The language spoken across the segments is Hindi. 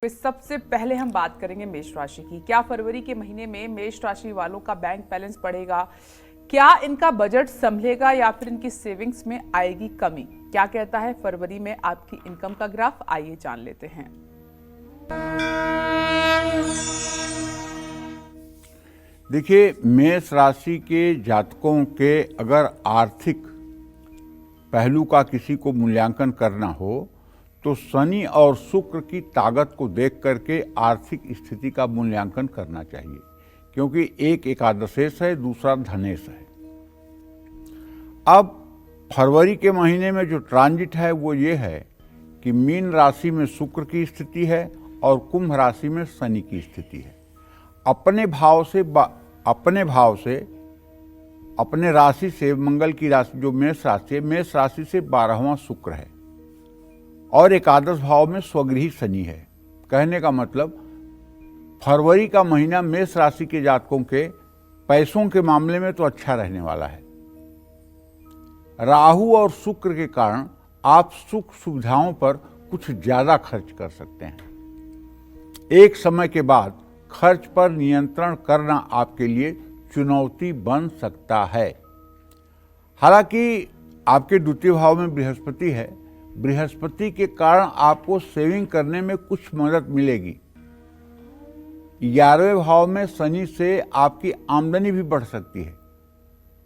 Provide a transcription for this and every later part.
पे सबसे पहले हम बात करेंगे मेष राशि की। क्या फरवरी के महीने में मेष राशि वालों का बैंक बैलेंस बढ़ेगा? क्या इनका बजट संभलेगा या फिर इनकी सेविंग्स में आएगी कमी? क्या कहता है फरवरी में आपकी इनकम का ग्राफ? आइए जान लेते हैं। देखिए, मेष राशि के जातकों के अगर आर्थिक पहलू का किसी को मूल्यांकन करना हो तो शनि और शुक्र की ताकत को देख करके आर्थिक स्थिति का मूल्यांकन करना चाहिए, क्योंकि एक एकादशेश है, दूसरा धनेश है। अब फरवरी के महीने में जो ट्रांजिट है वो ये है कि मीन राशि में शुक्र की स्थिति है और कुंभ राशि में शनि की स्थिति है। अपने राशि से मंगल की राशि जो मेष राशि है, मेष राशि से 12वां शुक्र है और एकादश भाव में स्वगृही शनि है। कहने का मतलब फरवरी का महीना मेष राशि के जातकों के पैसों के मामले में तो अच्छा रहने वाला है। राहु और शुक्र के कारण आप सुख सुविधाओं पर कुछ ज्यादा खर्च कर सकते हैं। एक समय के बाद खर्च पर नियंत्रण करना आपके लिए चुनौती बन सकता है। हालांकि आपके द्वितीय भाव में बृहस्पति है, बृहस्पति के कारण आपको सेविंग करने में कुछ मदद मिलेगी। 11वें भाव में शनि से आपकी आमदनी भी बढ़ सकती है।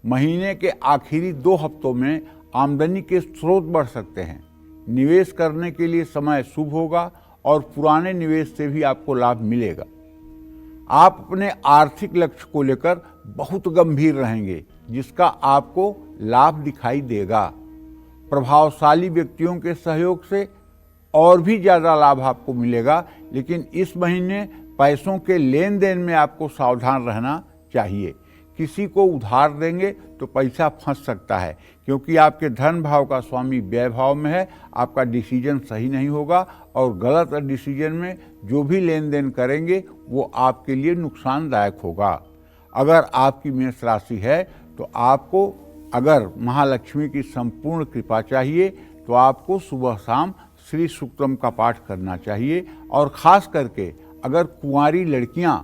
महीने के आखिरी 2 हफ्तों में आमदनी के स्रोत बढ़ सकते हैं। निवेश करने के लिए समय शुभ होगा और पुराने निवेश से भी आपको लाभ मिलेगा। आप अपने आर्थिक लक्ष्य को लेकर बहुत गंभीर रहेंगे, जिसका आपको लाभ दिखाई देगा। प्रभावशाली व्यक्तियों के सहयोग से और भी ज्यादा लाभ आपको मिलेगा, लेकिन इस महीने पैसों के लेन देन में आपको सावधान रहना चाहिए। किसी को उधार देंगे तो पैसा फंस सकता है, क्योंकि आपके धन भाव का स्वामी व्यय भाव में है। आपका डिसीजन सही नहीं होगा और गलत डिसीजन में जो भी लेन देन करेंगे वो आपके लिए नुकसानदायक होगा। अगर आपकी मेष राशि है तो आपको अगर महालक्ष्मी की संपूर्ण कृपा चाहिए तो आपको सुबह शाम श्री सूक्तम का पाठ करना चाहिए। और खास करके अगर कुंवारी लड़कियां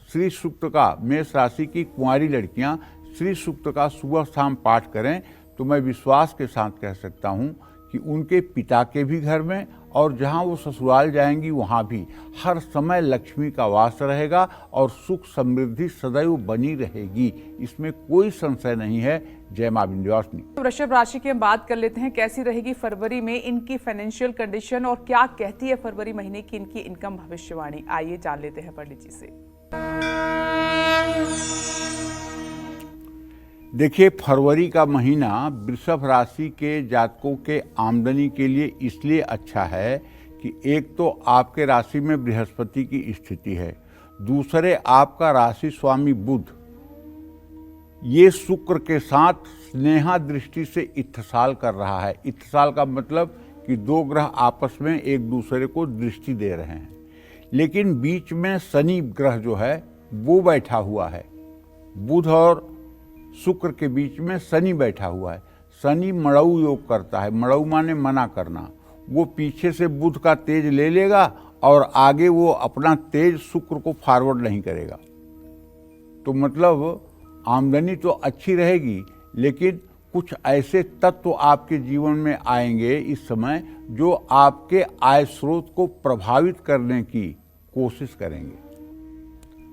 श्री सूक्त का, मेष राशि की कुंवारी लड़कियां श्री सूक्त का सुबह शाम पाठ करें तो मैं विश्वास के साथ कह सकता हूं कि उनके पिता के भी घर में और जहां वो ससुराल जाएंगी वहां भी हर समय लक्ष्मी का वास रहेगा और सुख समृद्धि सदैव बनी रहेगी। इसमें कोई संशय नहीं है। जय मां विंध्यवासिनी। वृषभ राशि की हम बात कर लेते हैं। कैसी रहेगी फरवरी में इनकी फाइनेंशियल कंडीशन और क्या कहती है फरवरी महीने की इनकी इनकम भविष्यवाणी? आइए जान लेते हैं पंडित जी से। देखिए, फरवरी का महीना वृषभ राशि के जातकों के आमदनी के लिए इसलिए अच्छा है कि एक तो आपके राशि में बृहस्पति की स्थिति है, दूसरे आपका राशि स्वामी बुध ये शुक्र के साथ स्नेहा दृष्टि से इत्थसाल कर रहा है। इत्थसाल का मतलब कि 2 ग्रह आपस में एक दूसरे को दृष्टि दे रहे हैं, लेकिन बीच में शनि ग्रह जो है वो बैठा हुआ है। बुध और शुक्र के बीच में शनि बैठा हुआ है। शनि मड़ऊ योग करता है। मड़ऊ माने मना करना। वो पीछे से बुध का तेज ले लेगा और आगे वो अपना तेज शुक्र को फॉरवर्ड नहीं करेगा। तो मतलब आमदनी तो अच्छी रहेगी, लेकिन कुछ ऐसे तत्व आपके जीवन में आएंगे इस समय जो आपके आय स्रोत को प्रभावित करने की कोशिश करेंगे।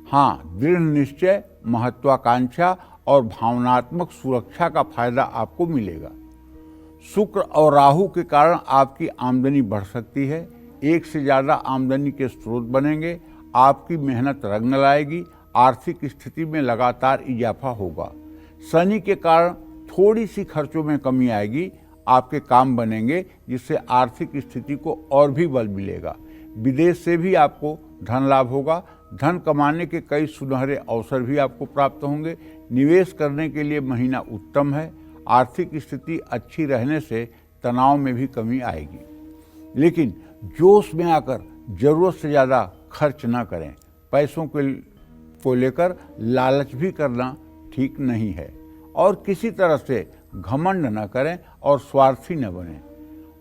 हाँ, दृढ़ निश्चय, महत्वाकांक्षा और भावनात्मक सुरक्षा का फायदा आपको मिलेगा। शुक्र और राहु के कारण आपकी आमदनी बढ़ सकती है। एक से ज्यादा आमदनी के स्रोत बनेंगे। आपकी मेहनत रंग लाएगी। आर्थिक स्थिति में लगातार इजाफा होगा। शनि के कारण थोड़ी सी खर्चों में कमी आएगी। आपके काम बनेंगे, जिससे आर्थिक स्थिति को और भी बल मिलेगा। विदेश से भी आपको धन लाभ होगा। धन कमाने के कई सुनहरे अवसर भी आपको प्राप्त होंगे। निवेश करने के लिए महीना उत्तम है। आर्थिक स्थिति अच्छी रहने से तनाव में भी कमी आएगी, लेकिन जोश में आकर जरूरत से ज़्यादा खर्च ना करें। पैसों को लेकर लालच भी करना ठीक नहीं है और किसी तरह से घमंड न करें और स्वार्थी न बने।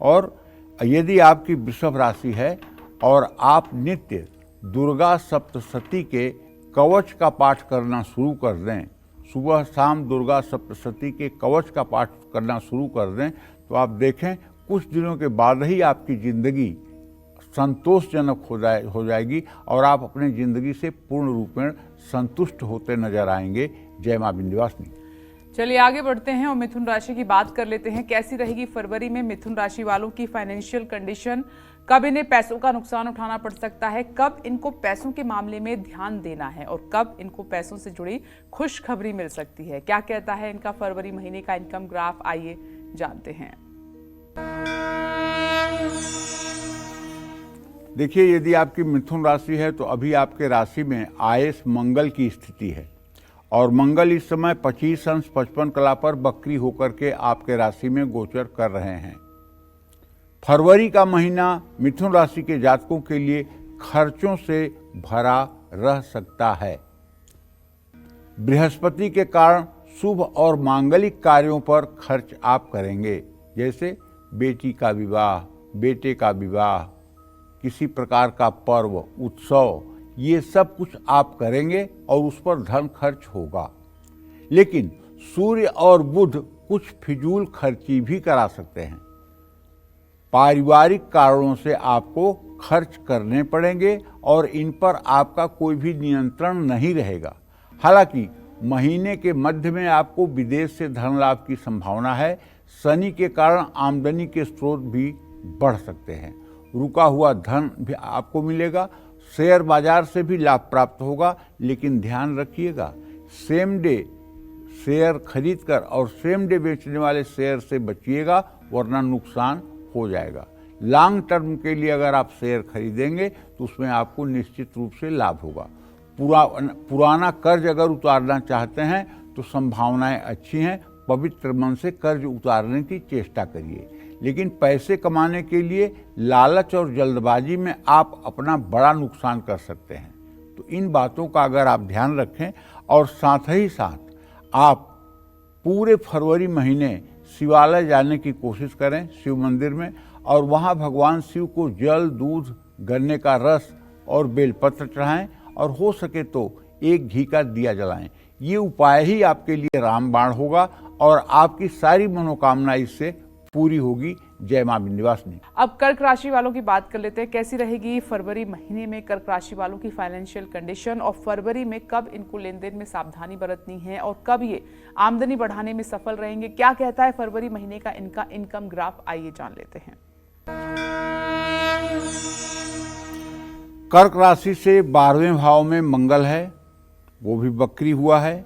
और यदि आपकी वृषभ राशि है और आप नित्य दुर्गा सप्तशती के कवच का पाठ करना शुरू कर दें, सुबह शाम दुर्गा सप्तशती के कवच का पाठ करना शुरू कर दें, तो आप देखें कुछ दिनों के बाद ही आपकी ज़िंदगी संतोषजनक हो जाएगी और आप अपनी ज़िंदगी से पूर्ण रूप में संतुष्ट होते नजर आएंगे। जय मां विंध्यवासिनी। चलिए आगे बढ़ते हैं और मिथुन राशि की बात कर लेते हैं। कैसी रहेगी फरवरी में मिथुन राशि वालों की फाइनेंशियल कंडीशन? कब इन्हें पैसों का नुकसान उठाना पड़ सकता है, कब इनको पैसों के मामले में ध्यान देना है और कब इनको पैसों से जुड़ी खुशखबरी मिल सकती है? क्या कहता है इनका फरवरी महीने का इनकम ग्राफ, आइए जानते हैं। देखिए, यदि आपकी मिथुन राशि है तो अभी आपके राशि में आयस मंगल की स्थिति है और मंगल इस समय 25 अंश 55 कला पर बकरी होकर के आपके राशि में गोचर कर रहे हैं। फरवरी का महीना मिथुन राशि के जातकों के लिए खर्चों से भरा रह सकता है। बृहस्पति के कारण शुभ और मांगलिक कार्यों पर खर्च आप करेंगे, जैसे बेटी का विवाह, बेटे का विवाह, किसी प्रकार का पर्व, उत्सव, ये सब कुछ आप करेंगे और उस पर धन खर्च होगा। लेकिन सूर्य और बुध कुछ फिजूल खर्ची भी करा सकते हैं। पारिवारिक कारणों से आपको खर्च करने पड़ेंगे और इन पर आपका कोई भी नियंत्रण नहीं रहेगा। हालांकि महीने के मध्य में आपको विदेश से धन लाभ की संभावना है। शनि के कारण आमदनी के स्रोत भी बढ़ सकते हैं। रुका हुआ धन भी आपको मिलेगा। शेयर बाजार से भी लाभ प्राप्त होगा, लेकिन ध्यान रखिएगा सेम डे शेयर खरीदकर और सेम डे बेचने वाले शेयर से बचिएगा, वरना नुकसान हो जाएगा। लॉन्ग टर्म के लिए अगर आप शेयर खरीदेंगे तो उसमें आपको निश्चित रूप से लाभ होगा। पुराना कर्ज अगर उतारना चाहते हैं तो संभावनाएं अच्छी हैं। पवित्र मन से कर्ज उतारने की चेष्टा करिए, लेकिन पैसे कमाने के लिए लालच और जल्दबाजी में आप अपना बड़ा नुकसान कर सकते हैं। तो इन बातों का अगर आप ध्यान रखें और साथ ही साथ आप पूरे फरवरी महीने शिवालय जाने की कोशिश करें, शिव मंदिर में, और वहाँ भगवान शिव को जल, दूध, गन्ने का रस और बेलपत्र चढ़ाएं और हो सके तो एक घी का दिया जलाएं। ये उपाय ही आपके लिए रामबाण होगा और आपकी सारी मनोकामना इससे पूरी होगी। जय मां विंध्यवासिनी। अब कर्क राशि वालों की बात कर लेते हैं। कैसी रहेगी फरवरी महीने में कर्क राशि वालों की फाइनेंशियल कंडीशन और फरवरी में कब इनको लेन देन में सावधानी बरतनी है और कब ये आमदनी बढ़ाने में सफल रहेंगे? क्या कहता है फरवरी महीने का इनका इनकम ग्राफ, आइए जान लेते हैं। कर्क राशि से 12वें भाव में मंगल है, वो भी बकरी हुआ है,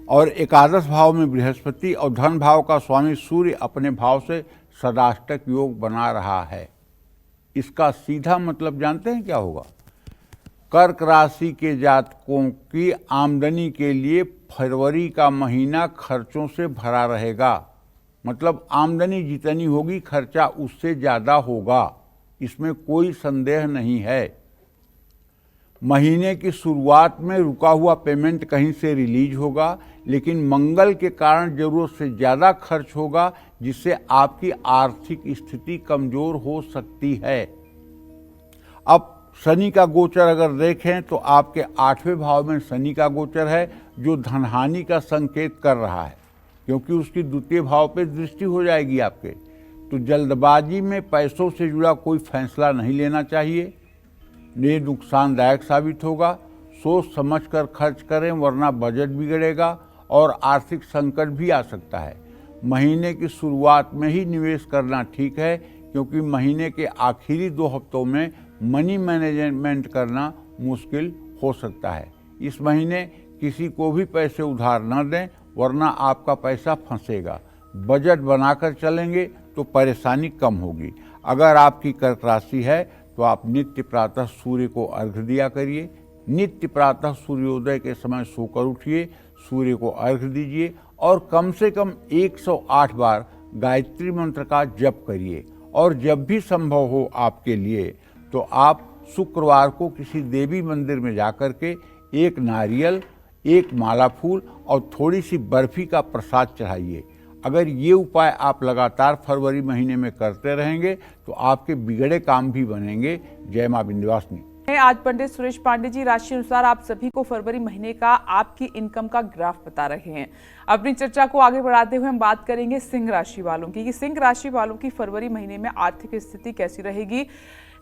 और एकादश भाव में बृहस्पति और धन भाव का स्वामी सूर्य अपने भाव से सदाष्टक योग बना रहा है। इसका सीधा मतलब जानते हैं क्या होगा? कर्क राशि के जातकों की आमदनी के लिए फरवरी का महीना खर्चों से भरा रहेगा। मतलब आमदनी जितनी होगी खर्चा उससे ज़्यादा होगा, इसमें कोई संदेह नहीं है। महीने की शुरुआत में रुका हुआ पेमेंट कहीं से रिलीज होगा, लेकिन मंगल के कारण जरूरत से ज़्यादा खर्च होगा, जिससे आपकी आर्थिक स्थिति कमज़ोर हो सकती है। अब शनि का गोचर अगर देखें तो आपके 8वें भाव में शनि का गोचर है, जो धनहानि का संकेत कर रहा है, क्योंकि उसकी द्वितीय भाव पे दृष्टि हो जाएगी आपके। तो जल्दबाजी में पैसों से जुड़ा कोई फैसला नहीं लेना चाहिए, ये नुकसानदायक साबित होगा। सोच समझकर खर्च करें, वरना बजट बिगड़ेगा और आर्थिक संकट भी आ सकता है। महीने की शुरुआत में ही निवेश करना ठीक है, क्योंकि महीने के आखिरी 2 हफ्तों में मनी मैनेजमेंट करना मुश्किल हो सकता है। इस महीने किसी को भी पैसे उधार न दें, वरना आपका पैसा फंसेगा। बजट बनाकर चलेंगे तो परेशानी कम होगी। अगर आपकी कर्क राशि है तो आप नित्य प्रातः सूर्य को अर्घ्य दिया करिए। नित्य प्रातः सूर्योदय के समय सोकर उठिए, सूर्य को अर्घ्य दीजिए और कम से कम 108 बार गायत्री मंत्र का जप करिए। और जब भी संभव हो आपके लिए तो आप शुक्रवार को किसी देवी मंदिर में जाकर के एक नारियल, एक माला फूल और थोड़ी सी बर्फी का प्रसाद चढ़ाइए। अगर ये उपाय आप लगातार फरवरी महीने में करते रहेंगे तो आपके बिगड़े काम भी बनेंगे। जय मां विंध्यवासिनी। आज पंडित सुरेश पांडे जी राशि अनुसार आप सभी को फरवरी महीने का आपकी इनकम का ग्राफ बता रहे हैं। अपनी चर्चा को आगे बढ़ाते हुए हम बात करेंगे सिंह राशि वालों की कि सिंह राशि वालों की फरवरी महीने में आर्थिक स्थिति कैसी रहेगी,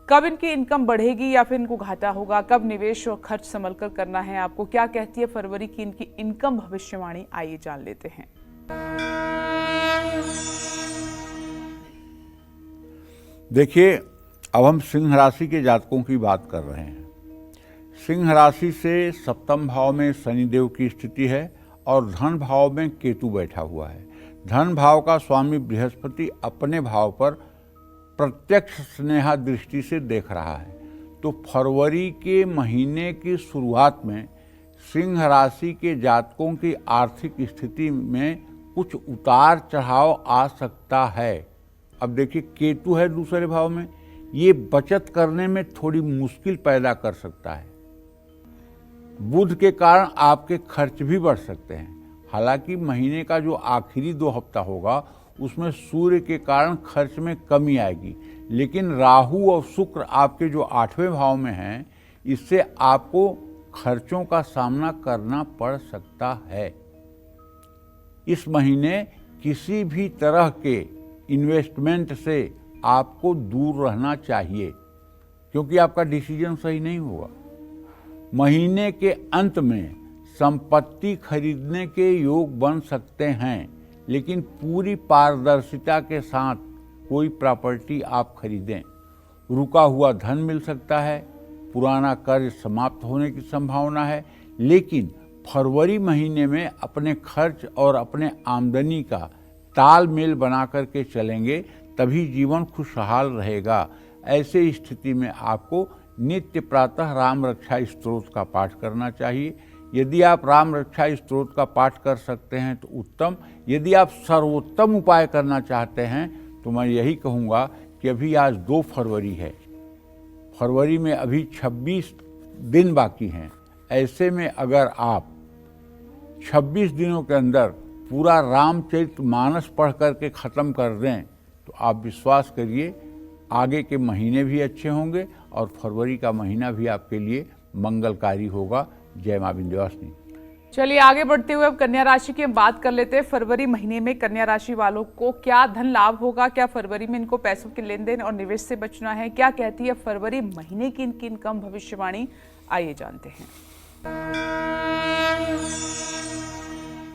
कब इनकी इनकम बढ़ेगी या फिर इनको घाटा होगा, कब निवेश और खर्च संभल कर करना है आपको, क्या कहती है फरवरी की इनकी इनकम भविष्यवाणी, आइए जान लेते हैं। देखिए, अब हम सिंह राशि के जातकों की बात कर रहे हैं। सिंह राशि से सप्तम भाव में शनिदेव की स्थिति है और धन भाव में केतु बैठा हुआ है। धन भाव का स्वामी बृहस्पति अपने भाव पर प्रत्यक्ष स्नेहा दृष्टि से देख रहा है। तो फरवरी के महीने की शुरुआत में सिंह राशि के जातकों की आर्थिक स्थिति में कुछ उतार चढ़ाव आ सकता है। अब देखिए, केतु है दूसरे भाव में, ये बचत करने में थोड़ी मुश्किल पैदा कर सकता है। बुध के कारण आपके खर्च भी बढ़ सकते हैं। हालांकि महीने का जो आखिरी 2 हफ्ता होगा उसमें सूर्य के कारण खर्च में कमी आएगी, लेकिन राहु और शुक्र आपके जो 8वें भाव में हैं, इससे आपको खर्चों का सामना करना पड़ सकता है। इस महीने किसी भी तरह के इन्वेस्टमेंट से आपको दूर रहना चाहिए, क्योंकि आपका डिसीजन सही नहीं होगा। महीने के अंत में संपत्ति खरीदने के योग बन सकते हैं, लेकिन पूरी पारदर्शिता के साथ कोई प्रॉपर्टी आप खरीदें। रुका हुआ धन मिल सकता है, पुराना कर्ज समाप्त होने की संभावना है, लेकिन फरवरी महीने में अपने खर्च और अपने आमदनी का तालमेल बना करके चलेंगे, तभी जीवन खुशहाल रहेगा। ऐसे स्थिति में आपको नित्य प्रातः राम रक्षा स्तोत्र का पाठ करना चाहिए। यदि आप राम रक्षा स्तोत्र का पाठ कर सकते हैं तो उत्तम। यदि आप सर्वोत्तम उपाय करना चाहते हैं तो मैं यही कहूँगा कि अभी आज 2 फरवरी है, फरवरी में अभी 26 दिन बाकी हैं। ऐसे में अगर आप 26 दिनों के अंदर पूरा रामचरितमानस पढ़ करके ख़त्म कर दें तो आप विश्वास करिए आगे के महीने भी अच्छे होंगे और फरवरी का महीना भी आपके लिए मंगलकारी होगा। जय मां विंध्यवासिनी। चलिए आगे बढ़ते हुए अब कन्या राशि की हम बात कर लेते हैं। फरवरी महीने में कन्या राशि वालों को क्या धन लाभ होगा, क्या फरवरी में इनको पैसों के लेन देन और निवेश से बचना है, क्या कहती है फरवरी महीने की इनकी इनकम भविष्यवाणी, आइए जानते हैं।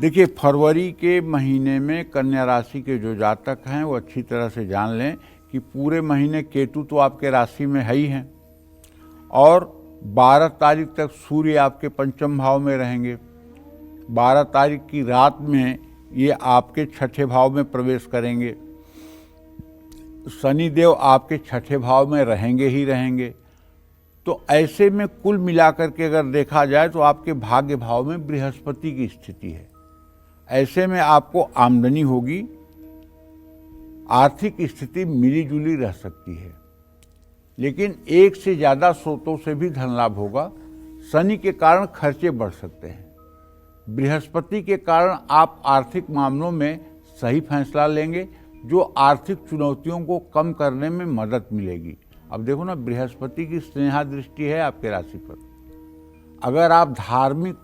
देखिए, फरवरी के महीने में कन्या राशि के जो जातक हैं वो अच्छी तरह से जान लें कि पूरे महीने केतु तो आपके राशि में है ही हैं और 12 तारीख तक सूर्य आपके पंचम भाव में रहेंगे। 12 तारीख की रात में ये आपके 6ठे भाव में प्रवेश करेंगे। शनिदेव आपके 6ठे भाव में रहेंगे ही रहेंगे। तो ऐसे में कुल मिलाकर के अगर देखा जाए तो आपके भाग्य भाव में बृहस्पति की स्थिति है। ऐसे में आपको आमदनी होगी, आर्थिक स्थिति मिली जुली रह सकती है, लेकिन एक से ज़्यादा स्रोतों से भी धन लाभ होगा। शनि के कारण खर्चे बढ़ सकते हैं। बृहस्पति के कारण आप आर्थिक मामलों में सही फैसला लेंगे, जो आर्थिक चुनौतियों को कम करने में मदद मिलेगी। अब देखो ना, बृहस्पति की स्नेहा दृष्टि है आपके राशि पर। अगर आप धार्मिक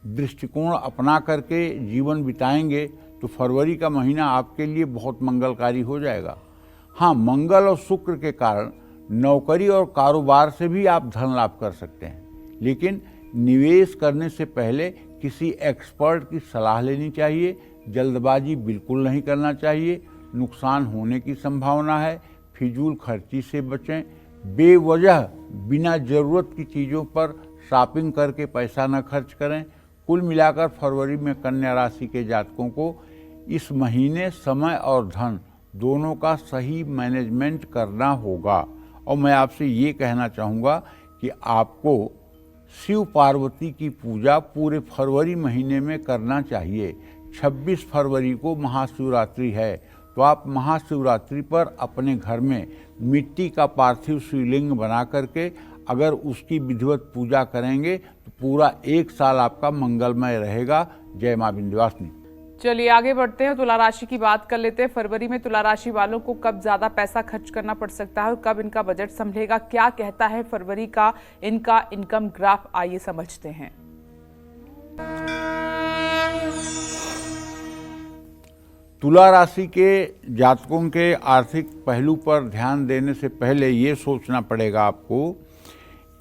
दृष्टिकोण अपना करके जीवन बिताएंगे तो फरवरी का महीना आपके लिए बहुत मंगलकारी हो जाएगा। हाँ, मंगल और शुक्र के कारण नौकरी और कारोबार से भी आप धन लाभ कर सकते हैं, लेकिन निवेश करने से पहले किसी एक्सपर्ट की सलाह लेनी चाहिए। जल्दबाजी बिल्कुल नहीं करना चाहिए, नुकसान होने की संभावना है। फिजूल खर्ची से बचें। बेवजह बिना ज़रूरत की चीज़ों पर शॉपिंग करके पैसा न खर्च करें। कुल मिलाकर फरवरी में कन्या राशि के जातकों को इस महीने समय और धन दोनों का सही मैनेजमेंट करना होगा। और मैं आपसे ये कहना चाहूँगा कि आपको शिव पार्वती की पूजा पूरे फरवरी महीने में करना चाहिए। 26 फरवरी को महाशिवरात्रि है, तो आप महाशिवरात्रि पर अपने घर में मिट्टी का पार्थिव शिवलिंग बना करके अगर उसकी विधिवत पूजा करेंगे तो पूरा 1 साल आपका मंगलमय रहेगा। जय मां विंध्यवासिनी। चलिए आगे बढ़ते हैं, तुला राशि की बात कर लेते हैं। फरवरी में तुला राशि वालों को कब ज्यादा पैसा खर्च करना पड़ सकता है और कब इनका बजट संभलेगा, क्या कहता है फरवरी का इनका इनकम ग्राफ, आइए समझते हैं। तुला राशि के जातकों के आर्थिक पहलू पर ध्यान देने से पहले ये सोचना पड़ेगा आपको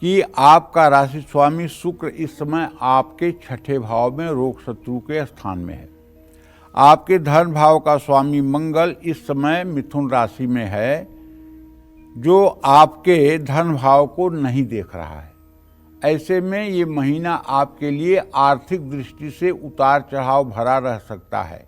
कि आपका राशि स्वामी शुक्र इस समय आपके छठे भाव में रोग शत्रु के स्थान में है। आपके धन भाव का स्वामी मंगल इस समय मिथुन राशि में है, जो आपके धन भाव को नहीं देख रहा है। ऐसे में ये महीना आपके लिए आर्थिक दृष्टि से उतार चढ़ाव भरा रह सकता है।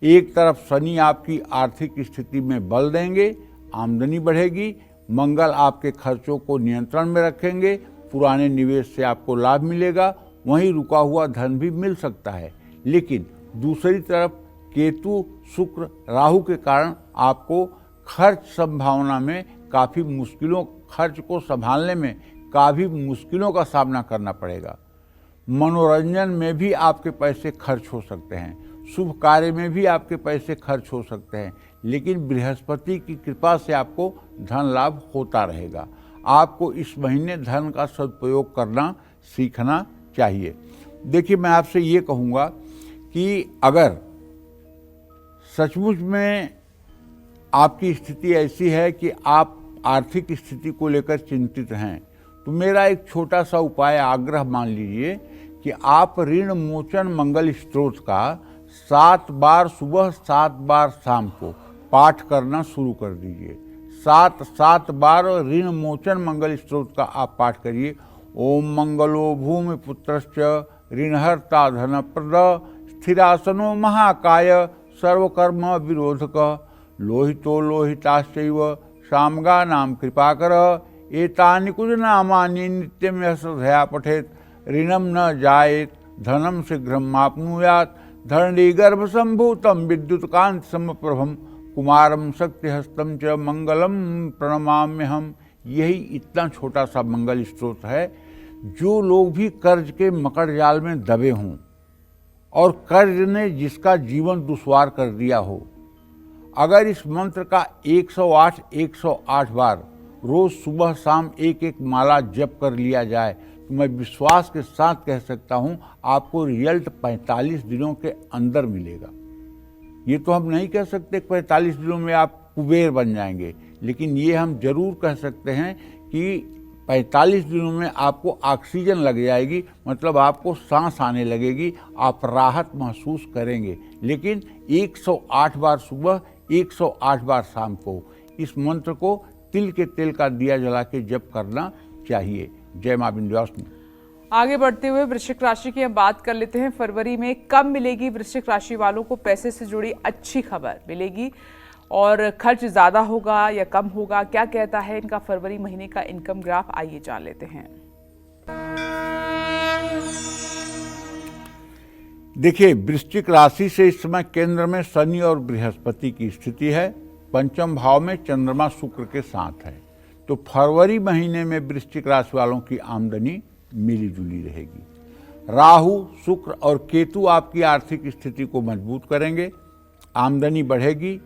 एक तरफ शनि आपकी आर्थिक स्थिति में बल देंगे, आमदनी बढ़ेगी, मंगल आपके खर्चों को नियंत्रण में रखेंगे, पुराने निवेश से आपको लाभ मिलेगा, वहीं रुका हुआ धन भी मिल सकता है। लेकिन दूसरी तरफ केतु, शुक्र, राहु के कारण आपको खर्च संभावना में काफ़ी मुश्किलों, खर्च को संभालने में काफ़ी मुश्किलों का सामना करना पड़ेगा। मनोरंजन में भी आपके पैसे खर्च हो सकते हैं, शुभ कार्य में भी आपके पैसे खर्च हो सकते हैं, लेकिन बृहस्पति की कृपा से आपको धन लाभ होता रहेगा। आपको इस महीने धन का सदुपयोग करना सीखना चाहिए। देखिए, मैं आपसे ये कहूँगा कि अगर सचमुच में आपकी स्थिति ऐसी है कि आप आर्थिक स्थिति को लेकर चिंतित हैं, तो मेरा एक छोटा सा उपाय, आग्रह मान लीजिए कि आप ऋण मोचन मंगल स्तोत्र का 7 बार सुबह 7 बार शाम को पाठ करना शुरू कर दीजिए। 7 बार ऋण मोचन मंगल स्तोत्र का आप पाठ करिए। ओम मंगलो भूमि पुत्रश्च ऋणहर्ता धनप्रद स्थिरासनो महाकाय सर्वकर्म विरोधक लोहितो लोहिताश्चैव सामगा नाम कृपाकर एतानि कुछ नामानि नित्यं यः श्रद्धया पठेत् ऋणं न जायेत् धनं शीघ्रम् आप्नुयात् धरणी गर्भ संभूतम विद्युत्कांत समप्रभम कुमारम शक्तिहस्तं च मंगलम प्रणमाम्यहम्। यही इतना छोटा सा मंगल स्तोत्र है। जो लोग भी कर्ज के मकड़ जाल में दबे हों और कर्ज ने जिसका जीवन दुश्वार कर दिया हो, अगर इस मंत्र का 108 बार रोज सुबह शाम एक माला जप कर लिया जाए, तो मैं विश्वास के साथ कह सकता हूं आपको रिजल्ट 45 दिनों के अंदर मिलेगा। ये तो हम नहीं कह सकते 45 दिनों में आप कुबेर बन जाएंगे, लेकिन ये हम जरूर कह सकते हैं कि 45 दिनों में आपको ऑक्सीजन लग जाएगी, मतलब आपको सांस आने लगेगी, आप राहत महसूस करेंगे। लेकिन 108 बार सुबह 108 बार शाम को इस मंत्र को तिल के तेल का दिया जला के जप करना चाहिए। जय मां विंध्यवासिनी। आगे बढ़ते हुए वृश्चिक राशि की हम बात कर लेते हैं। फरवरी में कब मिलेगी वृश्चिक राशि वालों को पैसे से जुड़ी अच्छी खबर मिलेगी और खर्च ज्यादा होगा या कम होगा, क्या कहता है इनका फरवरी महीने का इनकम ग्राफ, आइए जान लेते हैं। देखिए, वृश्चिक राशि से इस समय केंद्र में शनि और बृहस्पति की स्थिति है, पंचम भाव में चंद्रमा शुक्र के साथ है। तो फरवरी महीने में वृश्चिक राशि वालों की आमदनी मिली जुली रहेगी। राहु, शुक्र और केतु आपकी आर्थिक स्थिति को मजबूत करेंगे, आमदनी बढ़ेगी।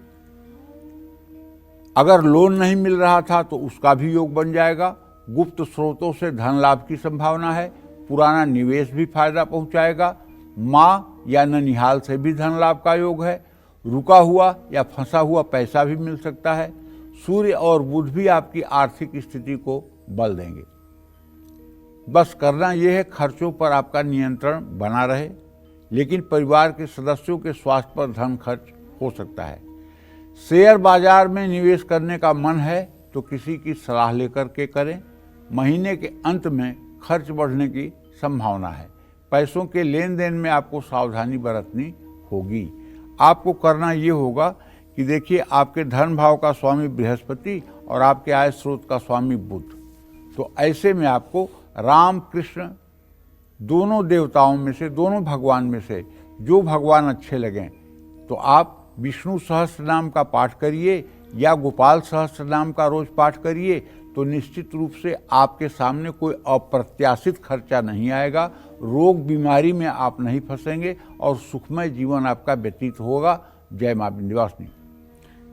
अगर लोन नहीं मिल रहा था तो उसका भी योग बन जाएगा। गुप्त स्रोतों से धन लाभ की संभावना है। पुराना निवेश भी फायदा पहुंचाएगा। माँ या ननिहाल से भी धन लाभ का योग है। रुका हुआ या फंसा हुआ पैसा भी मिल सकता है। सूर्य और बुध भी आपकी आर्थिक स्थिति को बल देंगे। बस करना यह है खर्चों पर आपका नियंत्रण बना रहे, लेकिन परिवार के सदस्यों के स्वास्थ्य पर धन खर्च हो सकता है। शेयर बाजार में निवेश करने का मन है तो किसी की सलाह लेकर के करें। महीने के अंत में खर्च बढ़ने की संभावना है। पैसों के लेन देन में आपको सावधानी बरतनी होगी। आपको करना ये होगा कि देखिए, आपके धन भाव का स्वामी बृहस्पति और आपके आय स्रोत का स्वामी बुध, तो ऐसे में आपको राम कृष्ण दोनों देवताओं में से, दोनों भगवान में से जो भगवान अच्छे लगें, तो आप विष्णु सहस्त्र नाम का पाठ करिए या गोपाल सहस्त्र नाम का रोज पाठ करिए, तो निश्चित रूप से आपके सामने कोई अप्रत्याशित खर्चा नहीं आएगा। रोग बीमारी में आप नहीं फंसेंगे और सुखमय जीवन आपका व्यतीत होगा। जय मां विंध्यवासिनी।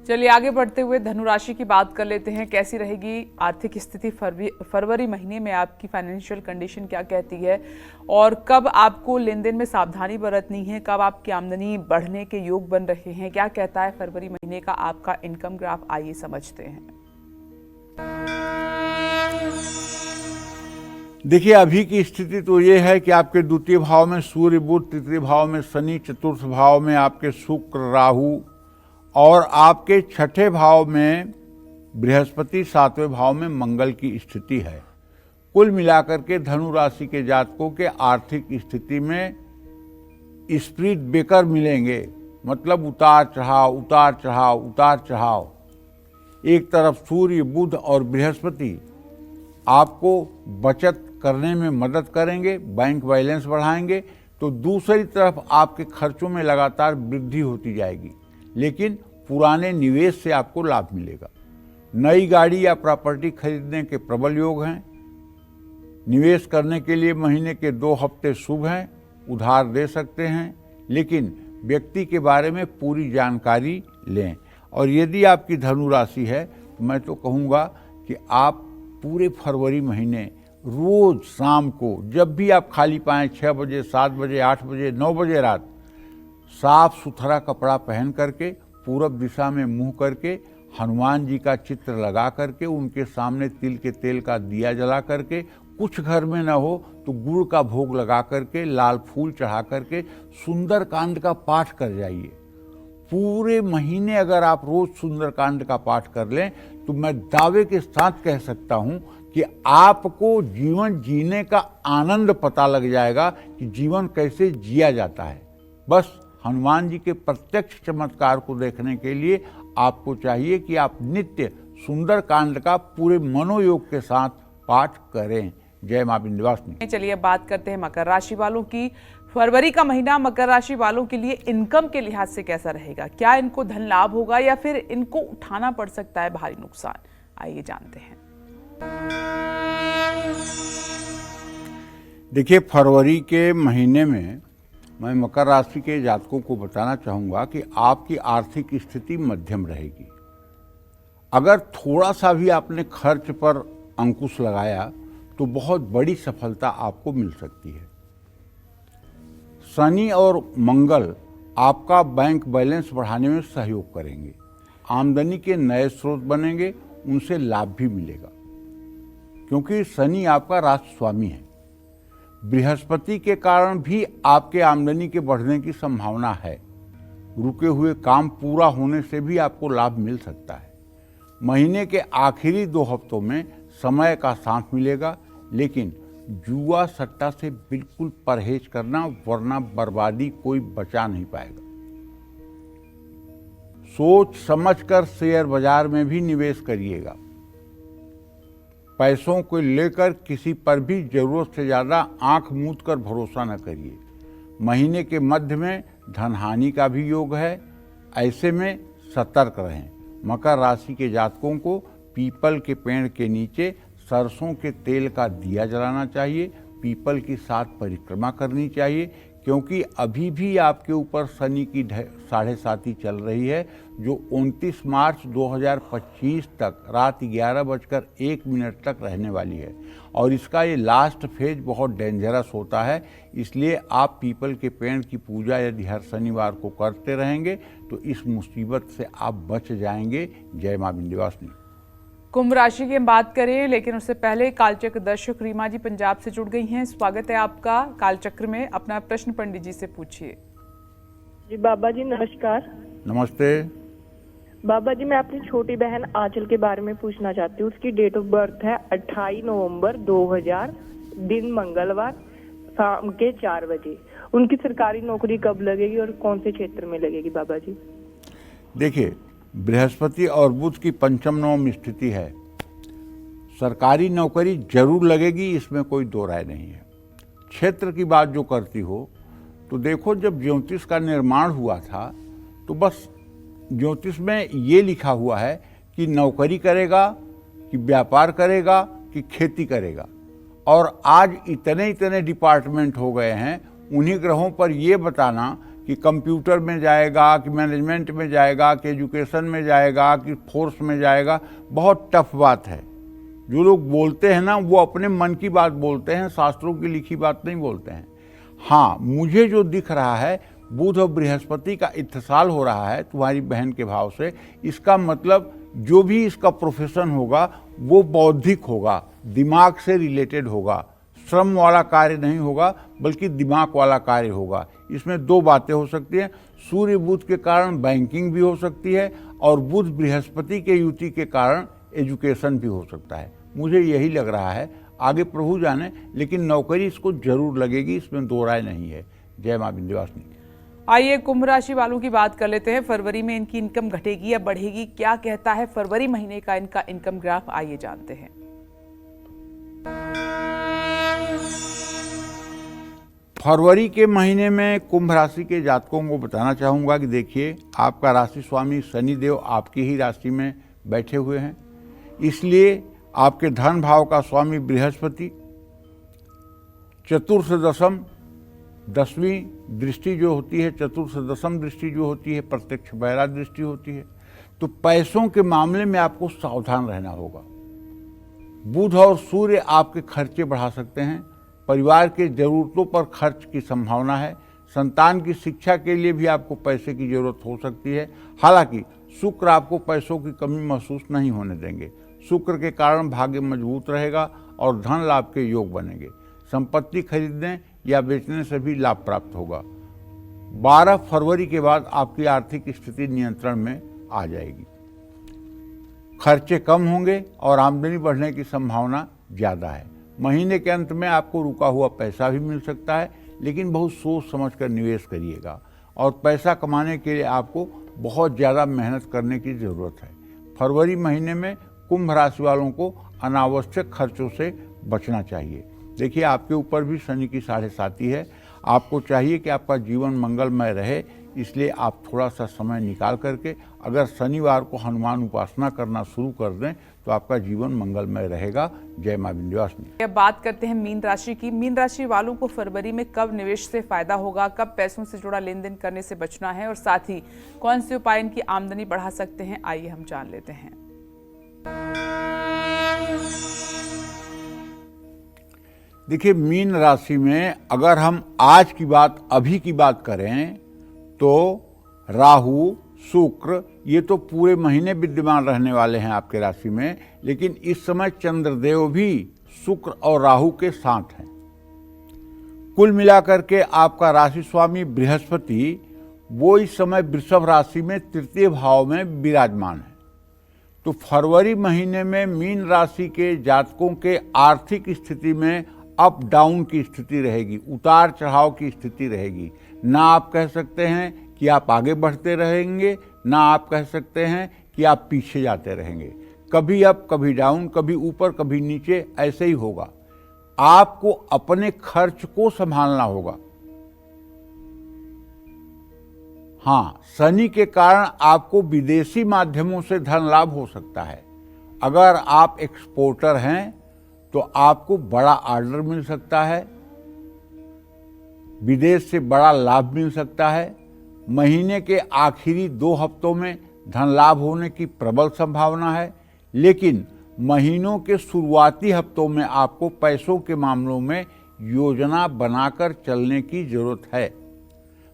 चलिए आगे बढ़ते हुए धनु राशि की बात कर लेते हैं। कैसी रहेगी आर्थिक स्थिति? फरवरी महीने में आपकी फाइनेंशियल कंडीशन क्या कहती है और कब आपको लेन देन में सावधानी बरतनी है? कब आपकी आमदनी बढ़ने के योग बन रहे हैं? क्या कहता है फरवरी महीने का आपका इनकम ग्राफ? आइए समझते हैं। देखिए, अभी की स्थिति तो ये है कि आपके द्वितीय भाव में सूर्य बुध, तृतीय भाव में शनि, चतुर्थ भाव में आपके शुक्र राहु और आपके छठे भाव में बृहस्पति, सातवें भाव में मंगल की स्थिति है। कुल मिलाकर के धनु राशि के जातकों के आर्थिक स्थिति में स्प्रिट ब्रेकर मिलेंगे, मतलब उतार चढ़ाव उतार चढ़ाव उतार चढ़ाव। एक तरफ सूर्य बुध और बृहस्पति आपको बचत करने में मदद करेंगे, बैंक बैलेंस बढ़ाएंगे, तो दूसरी तरफ आपके खर्चों में लगातार वृद्धि होती जाएगी, लेकिन पुराने निवेश से आपको लाभ मिलेगा। नई गाड़ी या प्रॉपर्टी खरीदने के प्रबल योग हैं। निवेश करने के लिए महीने के 2 हफ्ते शुभ हैं, उधार दे सकते हैं, लेकिन व्यक्ति के बारे में पूरी जानकारी लें। और यदि आपकी धनु राशि है तो मैं तो कहूँगा कि आप पूरे फरवरी महीने रोज शाम को जब भी आप खाली पाएं, 6 बजे, 7 बजे, 8 बजे, 9 बजे रात, साफ सुथरा कपड़ा पहन करके पूरब दिशा में मुंह करके हनुमान जी का चित्र लगा करके उनके सामने तिल के तेल का दिया जला करके, कुछ घर में न हो तो गुड़ का भोग लगा करके, लाल फूल चढ़ा करके सुंदर कांड का पाठ कर जाइए। पूरे महीने अगर आप रोज सुंदरकांड का पाठ कर लें तो मैं दावे के साथ कह सकता हूं कि आपको जीवन जीने का आनंद पता लग जाएगा कि जीवन कैसे जिया जाता है। बस हनुमान जी के प्रत्यक्ष चमत्कार को देखने के लिए आपको चाहिए कि आप नित्य सुंदरकांड का पूरे मनोयोग के साथ पाठ करें। जय मां विंध्यवासिनी। चलिए बात करते हैं मकर राशि वालों की। फरवरी का महीना मकर राशि वालों के लिए इनकम के लिहाज से कैसा रहेगा? क्या इनको धन लाभ होगा या फिर इनको उठाना पड़ सकता है भारी नुकसान? आइए जानते हैं। देखिए, फरवरी के महीने में मैं मकर राशि के जातकों को बताना चाहूँगा कि आपकी आर्थिक स्थिति मध्यम रहेगी। अगर थोड़ा सा भी आपने खर्च पर अंकुश लगाया तो बहुत बड़ी सफलता आपको मिल सकती है। शनि और मंगल आपका बैंक बैलेंस बढ़ाने में सहयोग करेंगे। आमदनी के नए स्रोत बनेंगे, उनसे लाभ भी मिलेगा, क्योंकि शनि आपका राष्ट्र स्वामी है। बृहस्पति के कारण भी आपके आमदनी के बढ़ने की संभावना है। रुके हुए काम पूरा होने से भी आपको लाभ मिल सकता है। महीने के आखिरी 2 हफ्तों में समय का साथ मिलेगा, लेकिन जुआ सट्टा से बिल्कुल परहेज करना, वरना बर्बादी कोई बचा नहीं पाएगा। सोच समझकर शेयर बाजार में भी निवेश करिएगा। पैसों को लेकर किसी पर भी जरूरत से ज्यादा आंख मूंद कर भरोसा न करिए। महीने के मध्य में धन हानि का भी योग है, ऐसे में सतर्क रहें। मकर राशि के जातकों को पीपल के पेड़ के नीचे सरसों के तेल का दिया जलाना चाहिए। पीपल की 7 परिक्रमा करनी चाहिए, क्योंकि अभी भी आपके ऊपर शनि की 7.5 चल रही है, जो 29 मार्च 2025 तक रात 11:01 तक रहने वाली है। और इसका ये लास्ट फेज बहुत डेंजरस होता है। इसलिए आप पीपल के पेड़ की पूजा यदि हर शनिवार को करते रहेंगे तो इस मुसीबत से आप बच जाएंगे। जय मां विंध्यवासिनी। कुंभ राशि की हम बात करें, लेकिन उससे पहले कालचक्र दर्शक रीमा जी पंजाब से जुड़ गई हैं। स्वागत है आपका कालचक्र में। अपना प्रश्न पंडित जी से पूछिए। जी बाबा जी नमस्कार। नमस्ते बाबा जी, मैं अपनी छोटी बहन आंचल के बारे में पूछना चाहती हूँ। उसकी डेट ऑफ बर्थ है 28 नवंबर 2000, दिन मंगलवार, शाम के 4 बजे। उनकी सरकारी नौकरी कब लगेगी और कौन से क्षेत्र में लगेगी बाबा जी? देखिए, बृहस्पति और बुध की पंचम नवम स्थिति है। सरकारी नौकरी जरूर लगेगी, इसमें कोई दो राय नहीं है। क्षेत्र की बात जो करती हो तो देखो, जब ज्योतिष का निर्माण हुआ था तो बस ज्योतिष में ये लिखा हुआ है कि नौकरी करेगा, कि व्यापार करेगा, कि खेती करेगा। और आज इतने इतने डिपार्टमेंट हो गए हैं, उन्हीं ग्रहों पर ये बताना कि कंप्यूटर में जाएगा, कि मैनेजमेंट में जाएगा, कि एजुकेशन में जाएगा, कि फोर्स में जाएगा, बहुत टफ बात है। जो लोग बोलते हैं ना, वो अपने मन की बात बोलते हैं, शास्त्रों की लिखी बात नहीं बोलते हैं। हाँ, मुझे जो दिख रहा है, बुध और बृहस्पति का इत्तेसाल हो रहा है तुम्हारी बहन के भाव से। इसका मतलब जो भी इसका प्रोफेशन होगा वो बौद्धिक होगा, दिमाग से रिलेटेड होगा, श्रम वाला कार्य नहीं होगा बल्कि दिमाग वाला कार्य होगा। इसमें दो बातें हो सकती हैं, सूर्य बुध के कारण बैंकिंग भी हो सकती है और बुध बृहस्पति के युति के कारण एजुकेशन भी हो सकता है। मुझे यही लग रहा है, आगे प्रभु जाने, लेकिन नौकरी इसको जरूर लगेगी, इसमें दो राय नहीं है। जय मां विंध्यवासिनी। आइए कुंभ राशि वालों की बात कर लेते हैं। फरवरी में इनकी इनकम घटेगी या बढ़ेगी, क्या कहता है फरवरी महीने का इनका इनकम ग्राफ, आइए जानते हैं। फरवरी के महीने में कुंभ राशि के जातकों को बताना चाहूंगा कि देखिए, आपका राशि स्वामी शनिदेव आपकी ही राशि में बैठे हुए हैं, इसलिए आपके धन भाव का स्वामी बृहस्पति चतुर्थ दशम, दसवीं दृष्टि जो होती है, चतुर्थ दशम दृष्टि जो होती है, प्रत्यक्ष बहरा दृष्टि होती है। तो पैसों के मामले में आपको सावधान रहना होगा। बुध और सूर्य आपके खर्चे बढ़ा सकते हैं, परिवार के जरूरतों पर खर्च की संभावना है, संतान की शिक्षा के लिए भी आपको पैसे की जरूरत हो सकती है। हालांकि शुक्र आपको पैसों की कमी महसूस नहीं होने देंगे। शुक्र के कारण भाग्य मजबूत रहेगा और धन लाभ के योग बनेंगे। संपत्ति खरीदने या बेचने से भी लाभ प्राप्त होगा। 12 फरवरी के बाद आपकी आर्थिक स्थिति नियंत्रण में आ जाएगी, खर्चे कम होंगे और आमदनी बढ़ने की संभावना ज़्यादा है। महीने के अंत में आपको रुका हुआ पैसा भी मिल सकता है, लेकिन बहुत सोच समझ कर निवेश करिएगा और पैसा कमाने के लिए आपको बहुत ज़्यादा मेहनत करने की ज़रूरत है। फरवरी महीने में कुंभ राशि वालों को अनावश्यक खर्चों से बचना चाहिए। देखिए, आपके ऊपर भी शनि की 7.5 है। आपको चाहिए कि आपका जीवन मंगलमय रहे, इसलिए आप थोड़ा सा समय निकाल करके अगर शनिवार को हनुमान उपासना करना शुरू कर दें तो आपका जीवन मंगलमय रहेगा। जय मां विंध्यवासिनी। अब बात करते हैं मीन राशि की। मीन राशि वालों को फरवरी में कब निवेश से फायदा होगा, कब पैसों से जुड़ा लेन देन करने से बचना है और साथ ही कौन से उपाय इनकी आमदनी बढ़ा सकते हैं, आइए हम जान लेते हैं। देखिए, मीन राशि में अगर हम आज की बात, अभी की बात करें तो राहु, शुक्र ये तो पूरे महीने विद्यमान रहने वाले हैं आपके राशि में, लेकिन इस समय चंद्रदेव भी शुक्र और राहु के साथ हैं। कुल मिलाकर के आपका राशि स्वामी बृहस्पति वो इस समय वृषभ राशि में तृतीय भाव में विराजमान है। तो फरवरी महीने में मीन राशि के जातकों के आर्थिक स्थिति में अप डाउन की स्थिति रहेगी, उतार चढ़ाव की स्थिति रहेगी। ना आप कह सकते हैं कि आप आगे बढ़ते रहेंगे, ना आप कह सकते हैं कि आप पीछे जाते रहेंगे। कभी अप, कभी डाउन, कभी ऊपर, कभी नीचे, ऐसे ही होगा। आपको अपने खर्च को संभालना होगा। हाँ, शनि के कारण आपको विदेशी माध्यमों से धन लाभ हो सकता है। अगर आप एक्सपोर्टर हैं तो आपको बड़ा ऑर्डर मिल सकता है, विदेश से बड़ा लाभ मिल सकता है। महीने के आखिरी 2 हफ्तों में धन लाभ होने की प्रबल संभावना है, लेकिन महीनों के शुरुआती हफ्तों में आपको पैसों के मामलों में योजना बनाकर चलने की जरूरत है।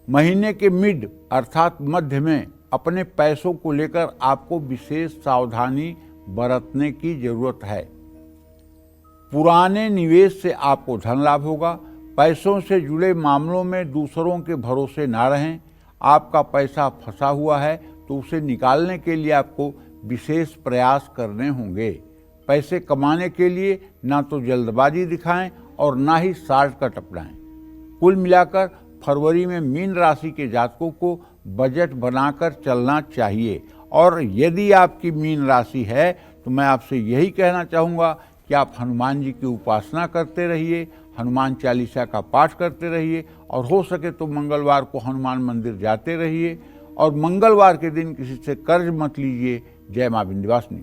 महीने के मिड अर्थात मध्य में अपने पैसों को लेकर आपको विशेष सावधानी बरतने की जरूरत है। पुराने निवेश से आपको धन लाभ होगा। पैसों से जुड़े मामलों में दूसरों के भरोसे ना रहें। आपका पैसा फंसा हुआ है तो उसे निकालने के लिए आपको विशेष प्रयास करने होंगे। पैसे कमाने के लिए ना तो जल्दबाजी दिखाएं और ना ही शॉर्टकट अपनाएं। कुल मिलाकर फरवरी में मीन राशि के जातकों को बजट बनाकर चलना चाहिए। और यदि आपकी मीन राशि है तो मैं आपसे यही कहना चाहूँगा कि आप हनुमान जी की उपासना करते रहिए, हनुमान चालीसा का पाठ करते रहिए और हो सके तो मंगलवार को हनुमान मंदिर जाते रहिए और मंगलवार के दिन किसी से कर्ज मत लीजिए। जय मां विंध्यवासिनी।